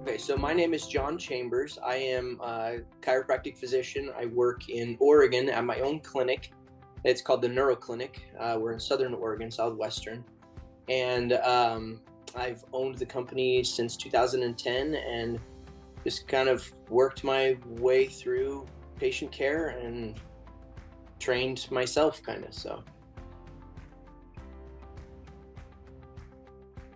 Okay, so my name is John Chambers. I am a chiropractic physician. I work in Oregon at my own clinic. It's called the Neuro Clinic. We're in Southern Oregon, Southwestern. And I've owned the company since 2010 and just kind of worked my way through patient care and trained myself kind of. So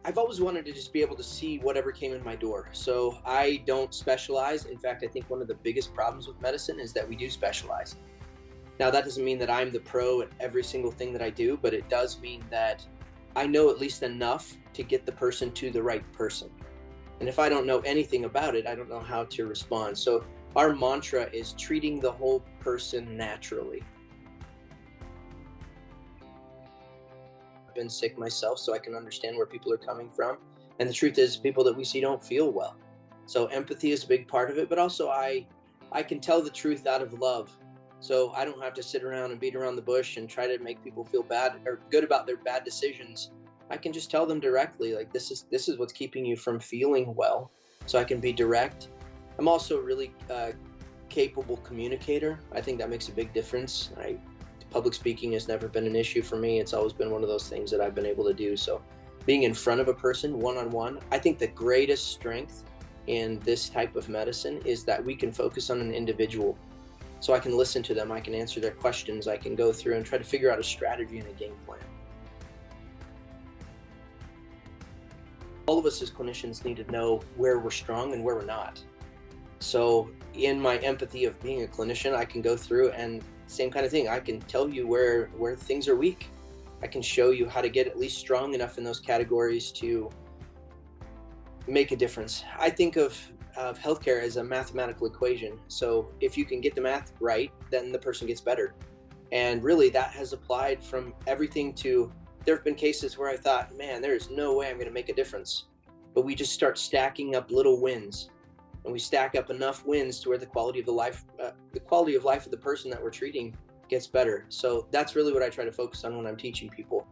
I've always wanted to just be able to see whatever came in my door. So I don't specialize. In fact, I think one of the biggest problems with medicine is that we do specialize. Now, that doesn't mean that I'm the pro at every single thing that I do, but it does mean that I know at least enough to get the person to the right person. And if I don't know anything about it, I don't know how to respond. So our mantra is treating the whole person naturally. Been sick myself, so I can understand where people are coming from. And the truth is, people that we see don't feel well. So empathy is a big part of it, but also I can tell the truth out of love. So I don't have to sit around and beat around the bush and try to make people feel bad or good about their bad decisions. I can just tell them directly, like, this is what's keeping you from feeling well. So I can be direct. I'm also a really capable communicator. I think that makes a big difference. Public speaking has never been an issue for me. It's always been one of those things that I've been able to do. So being in front of a person one-on-one, I think the greatest strength in this type of medicine is that we can focus on an individual. So I can listen to them, I can answer their questions, I can go through and try to figure out a strategy and a game plan. All of us as clinicians need to know where we're strong and where we're not. So in my empathy of being a clinician, I can go through and same kind of thing. I can tell you where things are weak. I can show you how to get at least strong enough in those categories to make a difference. I think of healthcare as a mathematical equation. So if you can get the math right, then the person gets better. And really that has applied from everything to, there have been cases where I thought, man, there is no way I'm going to make a difference. But we just start stacking up little wins. And we stack up enough wins to where the quality of life of the person that we're treating gets better. So that's really what I try to focus on when I'm teaching people.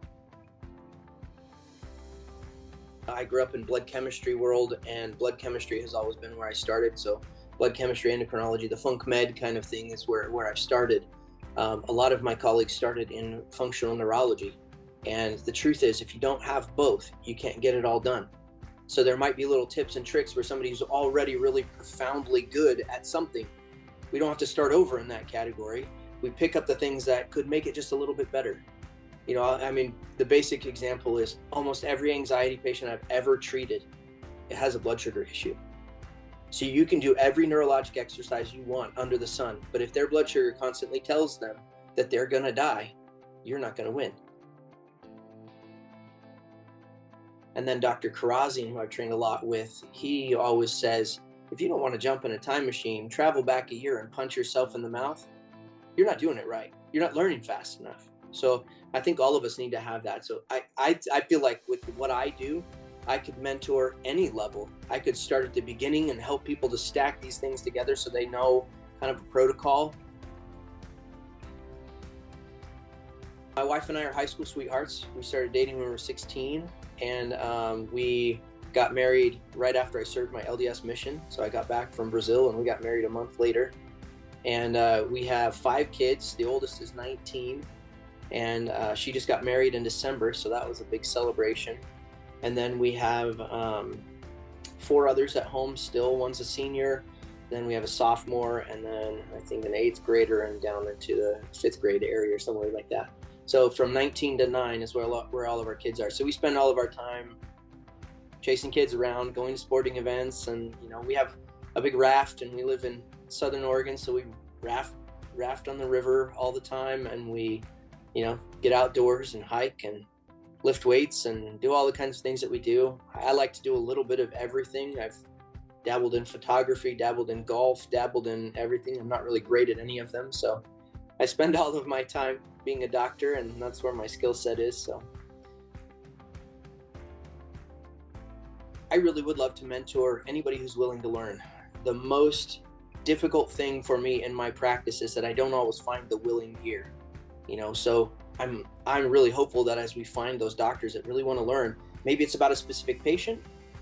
I grew up in blood chemistry world, and blood chemistry has always been where I started. So blood chemistry, endocrinology, the funk med kind of thing is where I've started. A lot of my colleagues started in functional neurology. And the truth is, if you don't have both, you can't get it all done. So there might be little tips and tricks where somebody who's already really profoundly good at something, we don't have to start over in that category. We pick up the things that could make it just a little bit better. You know, I mean, the basic example is almost every anxiety patient I've ever treated, it has a blood sugar issue. So you can do every neurologic exercise you want under the sun, but if their blood sugar constantly tells them that they're gonna die, you're not gonna win. And then Dr. Karazin, who I've trained a lot with, he always says, if you don't want to jump in a time machine, travel back a year and punch yourself in the mouth, you're not doing it right. You're not learning fast enough. So I think all of us need to have that. So I feel like with what I do, I could mentor any level. I could start at the beginning and help people to stack these things together so they know kind of a protocol. My wife and I are high school sweethearts. We started dating when we were 16, and we got married right after I served my LDS mission. So I got back from Brazil and we got married a month later. And we have 5 kids. The oldest is 19, and she just got married in December, so that was a big celebration. And then we have 4 others at home still. One's a senior, then we have a sophomore, and then I think an 8th grader and down into the 5th grade area or somewhere like that. So from 19 to 9 is where all of our kids are. So we spend all of our time chasing kids around, going to sporting events, and you know, we have a big raft, and we live in Southern Oregon, so we raft on the river all the time, and we, you know, get outdoors and hike and lift weights and do all the kinds of things that we do. I like to do a little bit of everything. I've dabbled in photography, dabbled in golf, dabbled in everything. I'm not really great at any of them, so I spend all of my time being a doctor, and that's where my skill set is. So I really would love to mentor anybody who's willing to learn. The most difficult thing for me in my practice is that I don't always find the willing ear, you know, so I'm really hopeful that as we find those doctors that really want to learn, maybe it's about a specific patient,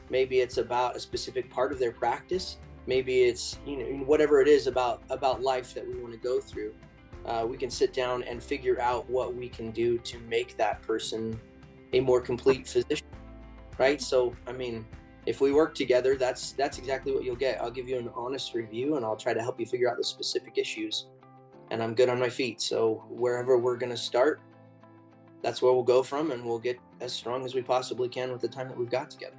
Maybe it's about a specific part of their practice. Maybe it's, whatever it is about life that we want to go through. We can sit down and figure out what we can do to make that person a more complete physician, right? So, I mean, if we work together, that's exactly what you'll get. I'll give you an honest review, and I'll try to help you figure out the specific issues. And I'm good on my feet. So wherever we're going to start, that's where we'll go from, and we'll get as strong as we possibly can with the time that we've got together.